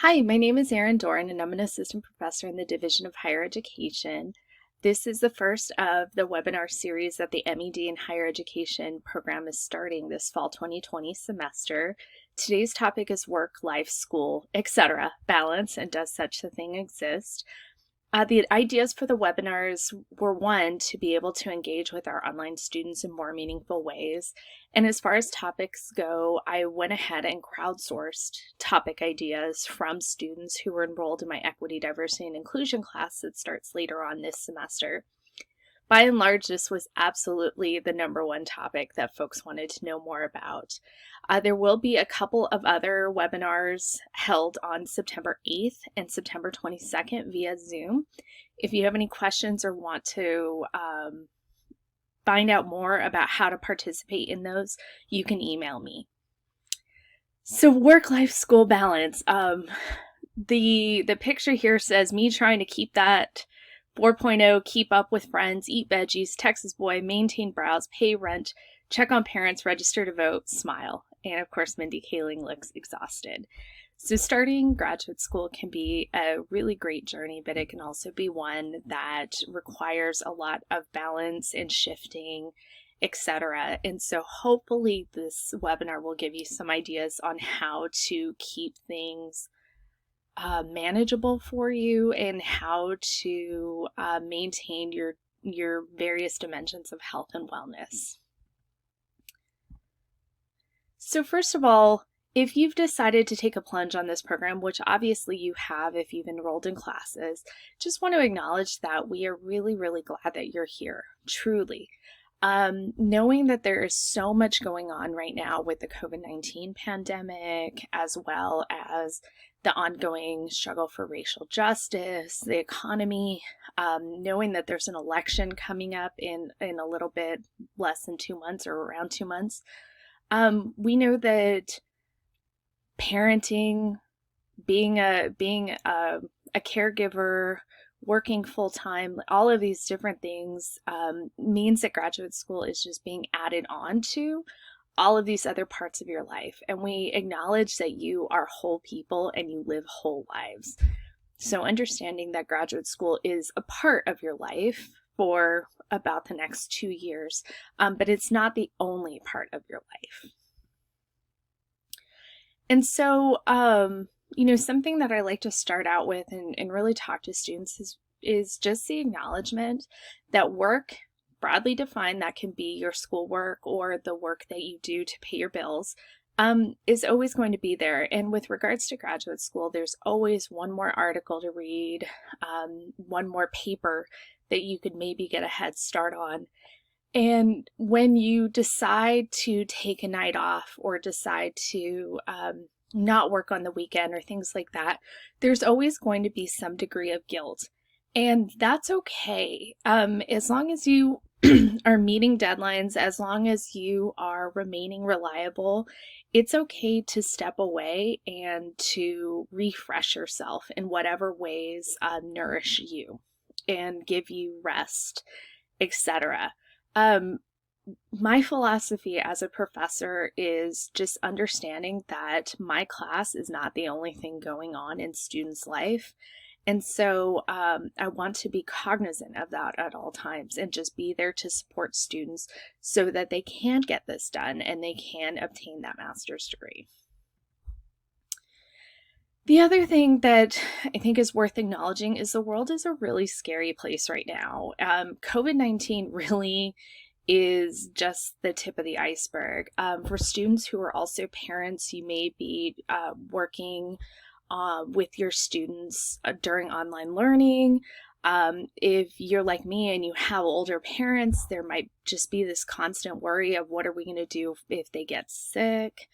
Hi, my name is Erin Doran, and I'm an assistant professor in the Division of Higher Education. This is the first of the webinar series that the M.Ed in Higher Education program is starting this fall 2020 semester. Today's topic is work, life, school, etc. balance, and does such a thing exist? The ideas for the webinars were one, to be able to engage with our online students in more meaningful ways. And as far as topics go, I went ahead and crowdsourced topic ideas from students who were enrolled in my Equity, Diversity, and Inclusion class that starts later on this semester. By and large, this was absolutely the number one topic that folks wanted to know more about. There will be a couple of other webinars held on September 8th and September 22nd via Zoom. If you have any questions or want to find out more about how to participate in those, you can email me. So work-life school balance. The picture here says me trying to keep that 4.0, keep up with friends, eat veggies, Texas boy, maintain brows, pay rent, check on parents, register to vote, smile. And of course, Mindy Kaling looks exhausted. So starting graduate school can be a really great journey, but it can also be one that requires a lot of balance and shifting, etc. And so hopefully this webinar will give you some ideas on how to keep things manageable for you and how to maintain your various dimensions of health and wellness. So first of all, if you've decided to take a plunge on this program, which obviously you have if you've enrolled in classes, just want to acknowledge that we are really, really glad that you're here, truly. Knowing that there is so much going on right now with the COVID-19 pandemic, as well as the ongoing struggle for racial justice, the economy, knowing that there's an election coming up in a little bit less than 2 months or around 2 months, we know that parenting, being a caregiver, working full-time, all of these different things means that graduate school is just being added on to all of these other parts of your life. And we acknowledge that you are whole people and you live whole lives. So understanding that graduate school is a part of your life for about the next 2 years, but it's not the only part of your life. And so, something that I like to start out with and really talk to students is just the acknowledgement that work, broadly defined, that can be your schoolwork or the work that you do to pay your bills, is always going to be there. And with regards to graduate school, there's always one more article to read, one more paper that you could maybe get a head start on. And when you decide to take a night off or decide to not work on the weekend or things like that, there's always going to be some degree of guilt. And that's okay. As long as you are meeting deadlines, as long as you are remaining reliable, it's okay to step away and to refresh yourself in whatever ways nourish you and give you rest, etc. My philosophy as a professor is just understanding that my class is not the only thing going on in students' life. And so I want to be cognizant of that at all times and just be there to support students so that they can get this done and they can obtain that master's degree. The other thing that I think is worth acknowledging is the world is a really scary place right now. COVID-19 really is just the tip of the iceberg. For students who are also parents, you may be working with your students during online learning. If you're like me and you have older parents, there might just be this constant worry of what are we going to do if they get sick.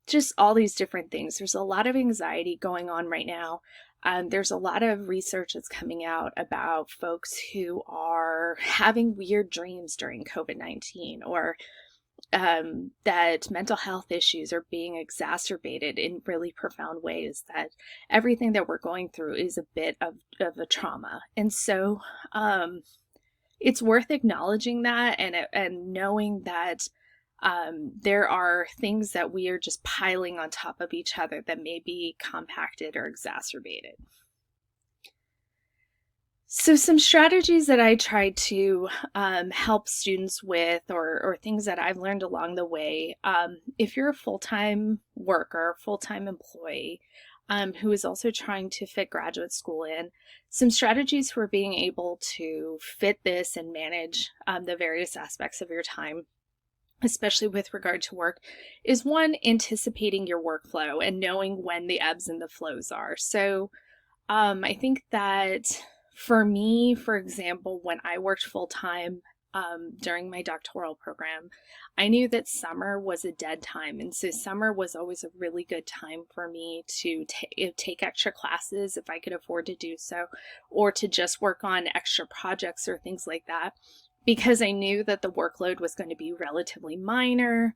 Just all these different things. There's a lot of anxiety going on right now. There's a lot of research that's coming out about folks who are having weird dreams during COVID-19 or that mental health issues are being exacerbated in really profound ways, that everything that we're going through is a bit of a trauma. And so it's worth acknowledging that and knowing that There are things that we are just piling on top of each other that may be compacted or exacerbated. So some strategies that I try to help students with, or things that I've learned along the way, if you're a full-time worker, full-time employee, who is also trying to fit graduate school in, some strategies for being able to fit this and manage the various aspects of your time, especially with regard to work, is one, anticipating your workflow and knowing when the ebbs and the flows are. So I think that for me, for example, when I worked full-time during my doctoral program, I knew that summer was a dead time. And so summer was always a really good time for me to take extra classes if I could afford to do so, or to just work on extra projects or things like that, because I knew that the workload was going to be relatively minor.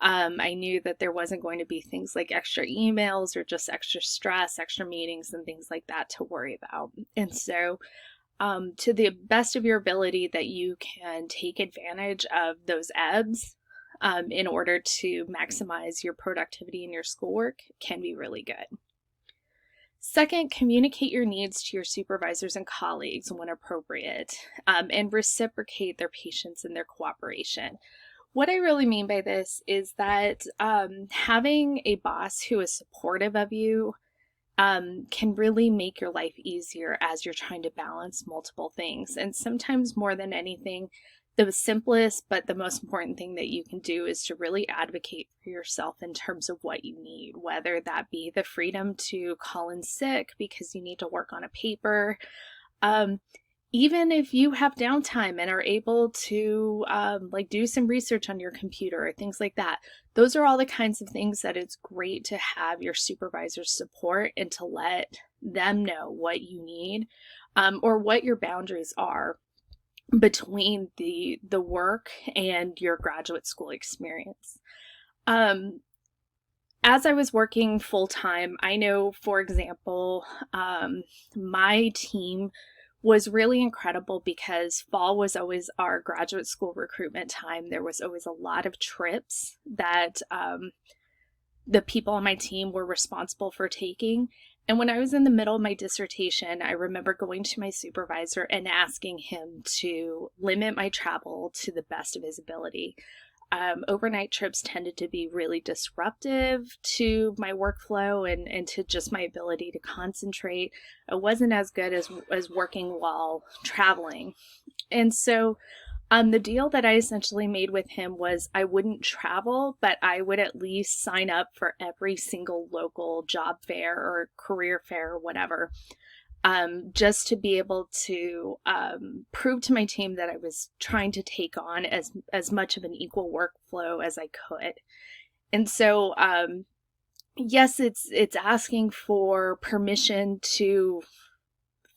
I knew that there wasn't going to be things like extra emails or just extra stress, extra meetings and things like that to worry about. And so to the best of your ability that you can take advantage of those ebbs in order to maximize your productivity in your schoolwork can be really good. Second, communicate your needs to your supervisors and colleagues when appropriate, and reciprocate their patience and their cooperation. What I really mean by this is that having a boss who is supportive of you can really make your life easier as you're trying to balance multiple things. And sometimes more than anything, the simplest but the most important thing that you can do is to really advocate for yourself in terms of what you need, whether that be the freedom to call in sick because you need to work on a paper. Even if you have downtime and are able to do some research on your computer or things like that, those are all the kinds of things that it's great to have your supervisor's support and to let them know what you need or what your boundaries are between the work and your graduate school experience. As I was working full-time, I know, for example, my team was really incredible because fall was always our graduate school recruitment time. There was always a lot of trips that the people on my team were responsible for taking. And when I was in the middle of my dissertation, I remember going to my supervisor and asking him to limit my travel to the best of his ability. Overnight trips tended to be really disruptive to my workflow and to just my ability to concentrate. It wasn't as good as working while traveling. And so the deal that I essentially made with him was I wouldn't travel, but I would at least sign up for every single local job fair or career fair or whatever, just to be able to prove to my team that I was trying to take on as much of an equal workflow as I could. And so, yes, it's asking for permission to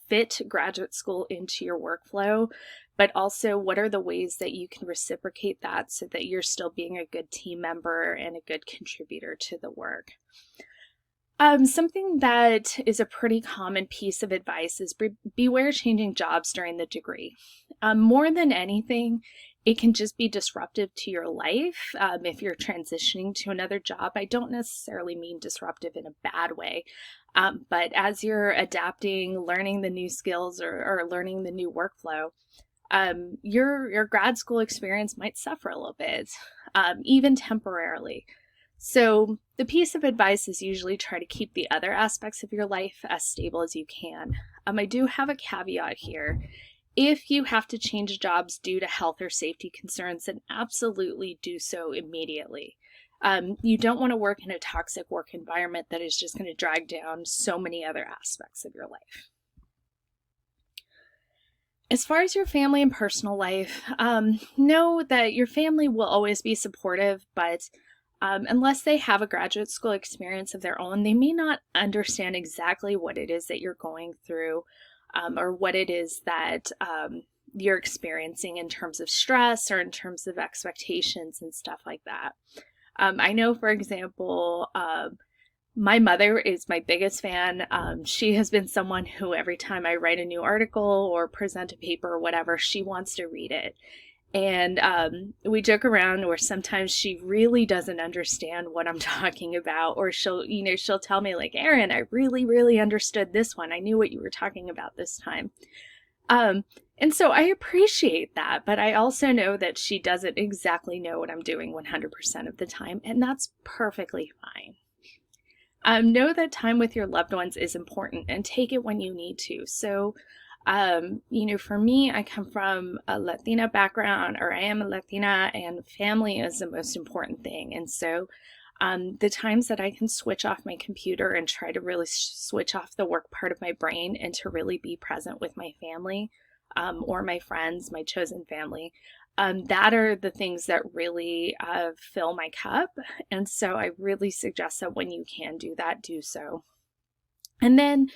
fit graduate school into your workflow, but also what are the ways that you can reciprocate that so that you're still being a good team member and a good contributor to the work. Something that is a pretty common piece of advice is beware changing jobs during the degree. More than anything, it can just be disruptive to your life if you're transitioning to another job. I don't necessarily mean disruptive in a bad way, but as you're adapting, learning the new skills or learning the new workflow, your grad school experience might suffer a little bit, even temporarily. So the piece of advice is usually try to keep the other aspects of your life as stable as you can. I do have a caveat here. If you have to change jobs due to health or safety concerns, then absolutely do so immediately. You don't want to work in a toxic work environment that is just going to drag down so many other aspects of your life. As far as your family and personal life, know that your family will always be supportive, but unless they have a graduate school experience of their own, they may not understand exactly what it is that you're going through or what it is that you're experiencing in terms of stress or in terms of expectations and stuff like that. I know, for example, my mother is my biggest fan. She has been someone who every time I write a new article or present a paper or whatever, she wants to read it. And we joke around where sometimes she really doesn't understand what I'm talking about, or she'll tell me like, Erin, I really, really understood this one. I knew what you were talking about this time. Um, and so I appreciate that, but I also know that she doesn't exactly know what I'm doing 100% of the time, and that's perfectly fine. Know that time with your loved ones is important and take it when you need to. So, for me, I come from a Latina background, or I am a Latina, and family is the most important thing. And so, the times that I can switch off my computer and try to really switch off the work part of my brain and to really be present with my family, or my friends, my chosen family, that are the things that really fill my cup. And so I really suggest that when you can do that, do so. And then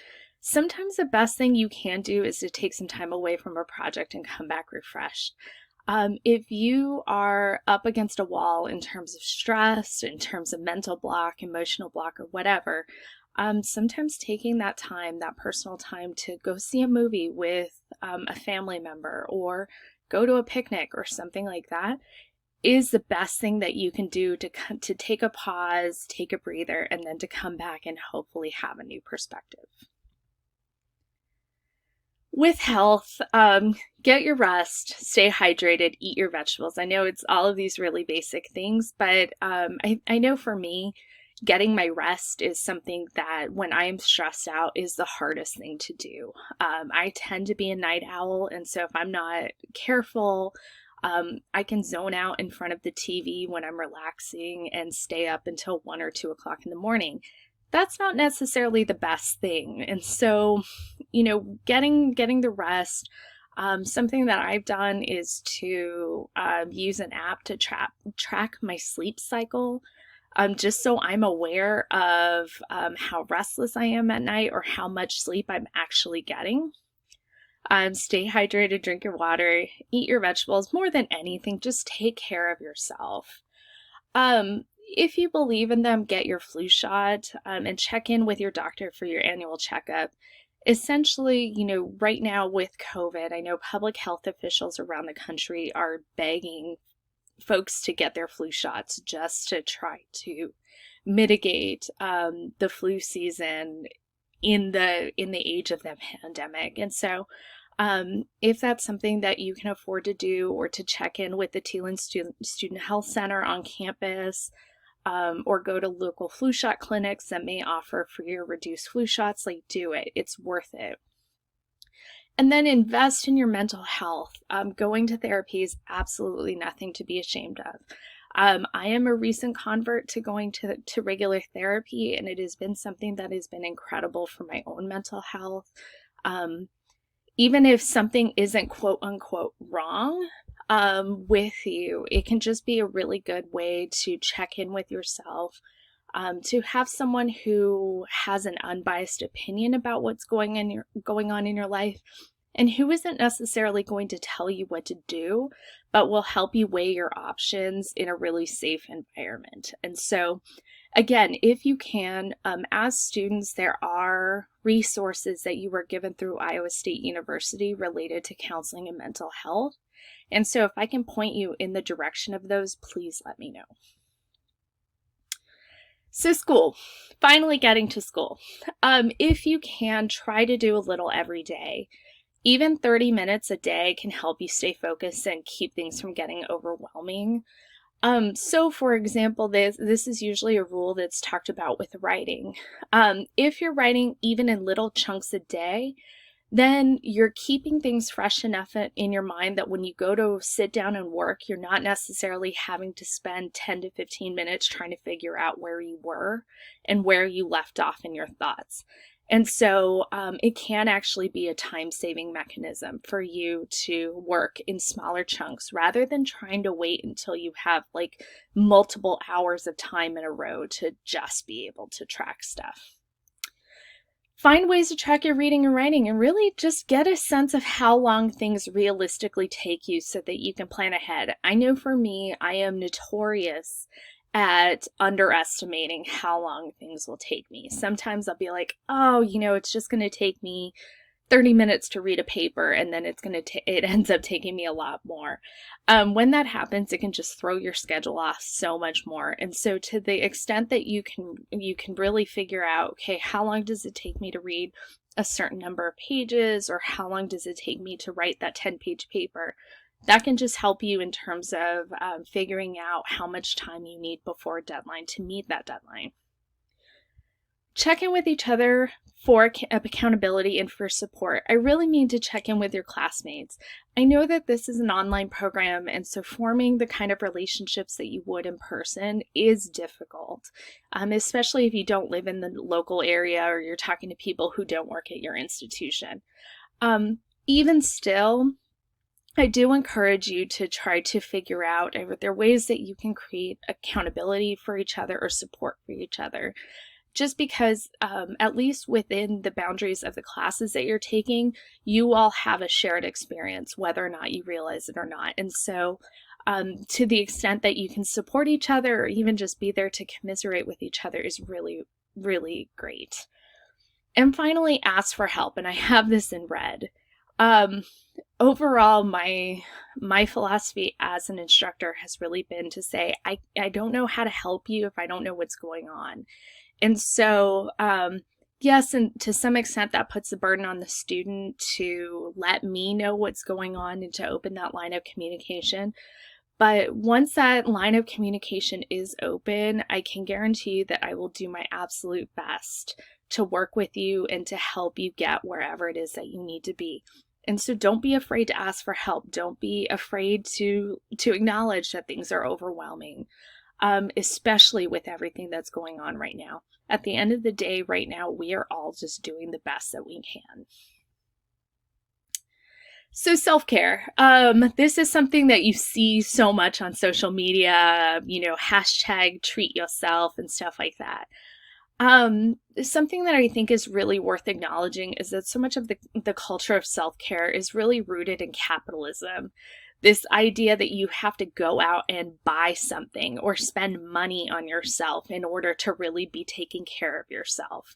sometimes the best thing you can do is to take some time away from a project and come back refreshed. If you are up against a wall in terms of stress, in terms of mental block, emotional block, or whatever, sometimes taking that time, that personal time to go see a movie with a family member or go to a picnic or something like that is the best thing that you can do to take a pause, take a breather, and then to come back and hopefully have a new perspective. With health, get your rest, stay hydrated, eat your vegetables. I know it's all of these really basic things, but I know for me, getting my rest is something that when I am stressed out is the hardest thing to do. I tend to be a night owl, and so if I'm not careful, I can zone out in front of the TV when I'm relaxing and stay up until 1 or 2 o'clock in the morning. That's not necessarily the best thing. And so, getting the rest. Something that I've done is to use an app to track my sleep cycle, just so I'm aware of how restless I am at night or how much sleep I'm actually getting. Stay hydrated, drink your water, eat your vegetables. More than anything, just take care of yourself. If you believe in them, get your flu shot, and check in with your doctor for your annual checkup. Essentially, right now with COVID, I know public health officials around the country are begging folks to get their flu shots just to try to mitigate the flu season in the age of the pandemic. And so if that's something that you can afford to do, or to check in with the Teelan Student Health Center on campus, or go to local flu shot clinics that may offer free or reduced flu shots, like, do it. It's worth it. And then invest in your mental health. Going to therapy is absolutely nothing to be ashamed of. I am a recent convert to going to regular therapy, and it has been something that has been incredible for my own mental health. Even if something isn't quote unquote wrong with you, it can just be a really good way to check in with yourself, to have someone who has an unbiased opinion about what's going on in your life, and who isn't necessarily going to tell you what to do, but will help you weigh your options in a really safe environment. And so, again, if you can, as students, there are resources that you were given through Iowa State University related to counseling and mental health. And so if I can point you in the direction of those, please let me know. So school, finally getting to school. If you can, try to do a little every day. Even 30 minutes a day can help you stay focused and keep things from getting overwhelming. So for example, this is usually a rule that's talked about with writing. If you're writing even in little chunks a day, then you're keeping things fresh enough in your mind that when you go to sit down and work, you're not necessarily having to spend 10 to 15 minutes trying to figure out where you were and where you left off in your thoughts. And so it can actually be a time-saving mechanism for you to work in smaller chunks rather than trying to wait until you have like multiple hours of time in a row to just be able to track stuff. Find ways to track your reading and writing, and really just get a sense of how long things realistically take you so that you can plan ahead. I know for me, I am notorious at underestimating how long things will take me. Sometimes I'll be like, oh, it's just going to take me 30 minutes to read a paper, and then it ends up taking me a lot more. When that happens, it can just throw your schedule off so much more. And so to the extent that you can really figure out, okay, how long does it take me to read a certain number of pages, or how long does it take me to write that 10-page paper? That can just help you in terms of figuring out how much time you need before a deadline to meet that deadline. Check in with each other for accountability and for support. I really mean to check in with your classmates. I know that this is an online program, and so forming the kind of relationships that you would in person is difficult, especially if you don't live in the local area or you're talking to people who don't work at your institution. Even still, I do encourage you to try to figure out if there are ways that you can create accountability for each other or support for each other. Just because, at least within the boundaries of the classes that you're taking, you all have a shared experience, whether or not you realize it or not. And so to the extent that you can support each other or even just be there to commiserate with each other is really, really great. And finally, ask for help. And I have this in red. Overall, my philosophy as an instructor has really been to say, I don't know how to help you if I don't know what's going on. And so, yes, and to some extent that puts the burden on the student to let me know what's going on and to open that line of communication. But once that line of communication is open, I can guarantee you that I will do my absolute best to work with you and to help you get wherever it is that you need to be. And so don't be afraid to ask for help. Don't be afraid to acknowledge that things are overwhelming. Especially with everything that's going on right now. At the end of the day, right now, we are all just doing the best that we can. So self-care. This is something that you see so much on social media, hashtag treat yourself and stuff like that. Something that I think is really worth acknowledging is that so much of the culture of self-care is really rooted in capitalism. This idea that you have to go out and buy something or spend money on yourself in order to really be taking care of yourself,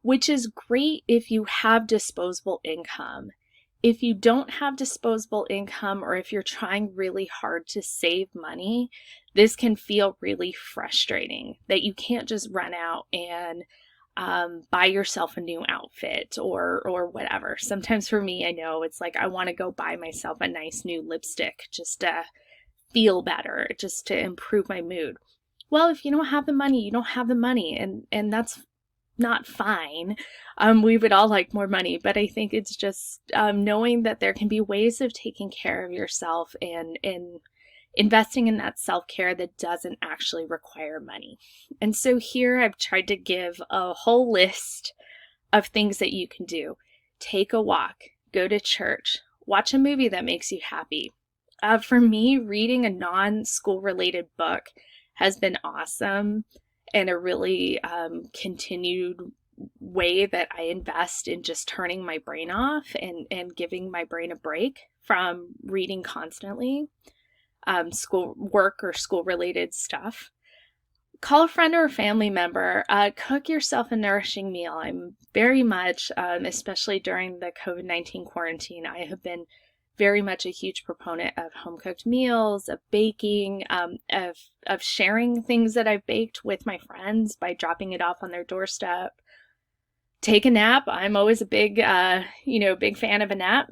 which is great if you have disposable income. If you don't have disposable income, or if you're trying really hard to save money, this can feel really frustrating that you can't just run out and buy yourself a new outfit or whatever. Sometimes for me, I know it's like I want to go buy myself a nice new lipstick just to feel better, just to improve my mood. Well, if you don't have the money, you don't have the money, and that's not fine. We would all like more money, but I think it's just knowing that there can be ways of taking care of yourself and investing in that self-care that doesn't actually require money. And so here I've tried to give a whole list of things that you can do. Take a walk, go to church, watch a movie that makes you happy. For me, reading a non-school related book has been awesome and a really continued way that I invest in just turning my brain off and giving my brain a break from reading constantly. School work or school related stuff. Call a friend or a family member. Cook yourself a nourishing meal. I'm very much, especially during the COVID-19 quarantine, I have been very much a huge proponent of home cooked meals, of baking, of sharing things that I've baked with my friends by dropping it off on their doorstep. Take a nap. I'm always a big fan of a nap.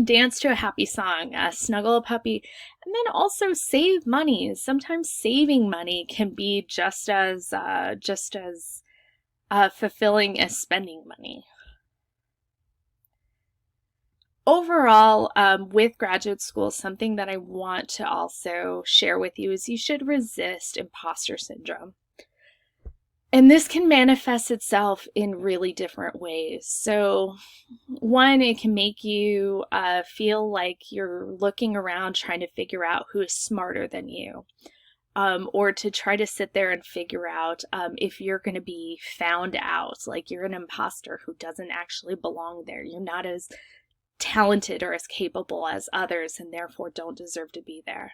Dance to a happy song, snuggle a puppy, and then also save money. Sometimes saving money can be just as fulfilling as spending money. Overall, with graduate school, something that I want to also share with you is you should resist imposter syndrome. And this can manifest itself in really different ways. So one, it can make you feel like you're looking around trying to figure out who is smarter than you, or to try to sit there and figure out if you're going to be found out, like you're an imposter who doesn't actually belong there. You're not as talented or as capable as others and therefore don't deserve to be there.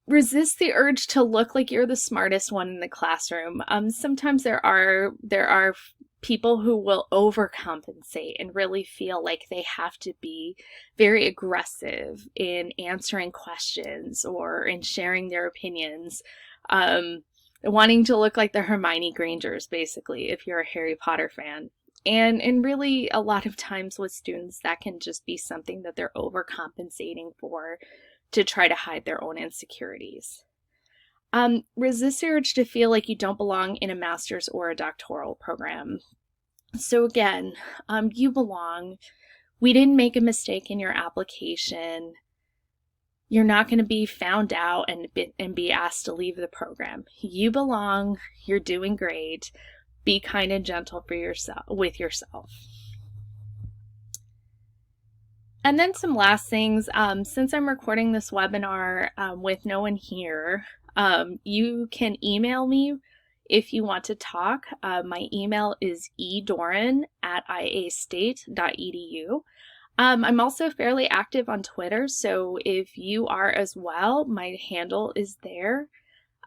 Resist the urge to look like you're the smartest one in the classroom. Sometimes there are people who will overcompensate and really feel like they have to be very aggressive in answering questions or in sharing their opinions, wanting to look like the Hermione Grangers, basically, if you're a Harry Potter fan. And really, a lot of times with students, that can just be something that they're overcompensating for to try to hide their own insecurities. Resist the urge to feel like you don't belong in a master's or a doctoral program. So again, you belong. We didn't make a mistake in your application. You're not going to be found out and be asked to leave the program. You belong. You're doing great. Be kind and gentle with yourself. And then some last things. Since I'm recording this webinar with no one here, you can email me if you want to talk. My email is edoran@iastate.edu. I'm also fairly active on Twitter, so if you are as well, my handle is there.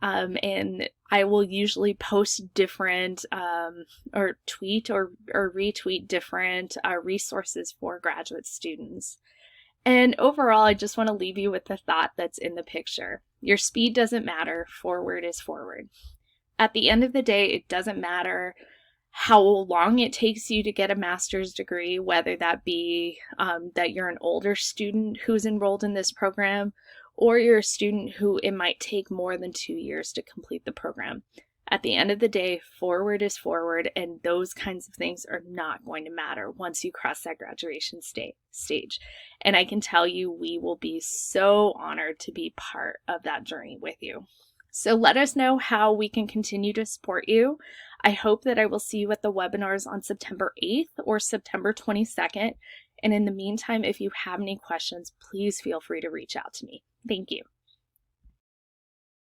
And I will usually post different or tweet or retweet different resources for graduate students. And overall, I just want to leave you with the thought that's in the picture. Your speed doesn't matter. Forward is forward. At the end of the day, it doesn't matter how long it takes you to get a master's degree, whether that be that you're an older student who's enrolled in this program, or you're a student who it might take more than 2 years to complete the program. At the end of the day, forward is forward, and those kinds of things are not going to matter once you cross that graduation stage. And I can tell you, we will be so honored to be part of that journey with you. So let us know how we can continue to support you. I hope that I will see you at the webinars on September 8th or September 22nd. And in the meantime, if you have any questions, please feel free to reach out to me. Thank you.